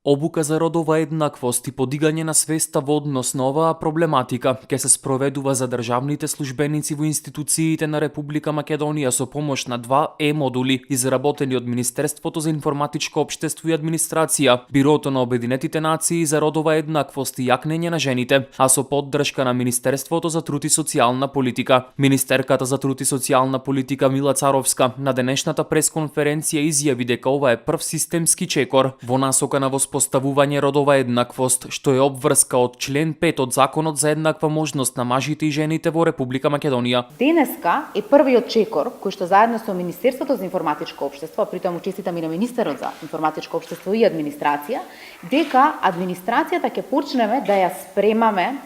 Обука за родова еднаквост и подигање на свеста во однос на оваа проблематика ќе се спроведува за државните службеници во институциите на Република Македонија со помош на два модули изработени од Министерството за информатичко општество и администрација, Бирото на Обединетите нации за родова еднаквост и јакнење на жените, а со поддршка на Министерството за труд и социјална политика. Министерката за труд и социјална политика Мила Царовска на денешната пресконференција изјави дека ова е прв системски чекор во насока на поставување родова еднаквост, што е обврска од член 5 од Законот за еднаква можност на мажите и жените во Република Македонија. Денеска е првиот чекор кој што заедно со Министерството за информатичко општество, а притом честитам и на Министерот за информатичко општество и администрација, дека администрацијата ќе почнеме да ја спремаме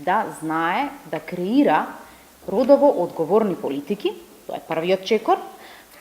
да знае, да креира родово одговорни политики. Тоа е првиот чекор.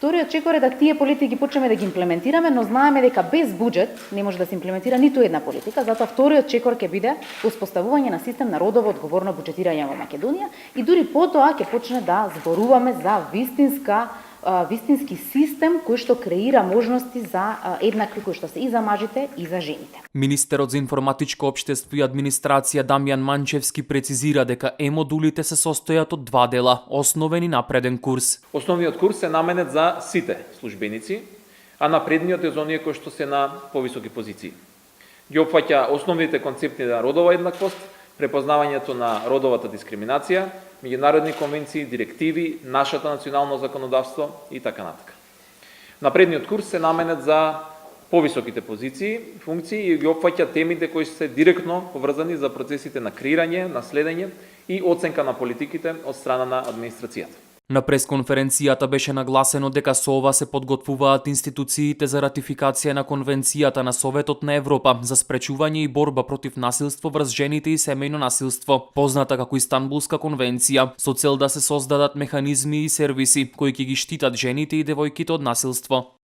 Вториот чекор е да тие политики почнеме да ги имплементираме, но знаеме дека без буџет не може да се имплементира ниту една политика, затоа вториот чекор ќе биде успоставување на систем на родово одговорно буџетирање во Македонија и дури потоа ќе почне да зборуваме за вистински систем кој што креира можности за еднакви кои што се и за мажите и за жените. Министерот за информатичко општество и администрација Дамјан Манчевски прецизира дека модулите се состојат од два дела, основен и напреден курс. Основниот курс е наменет за сите службеници, а напредниот е за оние кои што се на повисоки позиции. Ги опфаќа основните концепти на родова еднаквост, препознавањето на родовата дискриминација, меѓународни конвенции, директиви, нашата национално законодавство и така натака. Напредниот курс е наменет за повисоките позиции, функции и ги опфаќа темите кои се директно поврзани за процесите на креирање, наследење и оценка на политиките од страна на администрацијата. На пресконференцијата беше нагласено дека со ова се подготвуваат институциите за ратификација на Конвенцијата на Советот на Европа за спречување и борба против насилство врз жените и семејно насилство, позната како Истанбулска конвенција, со цел да се создадат механизми и сервиси кои ќе ги штитат жените и девојките од насилство.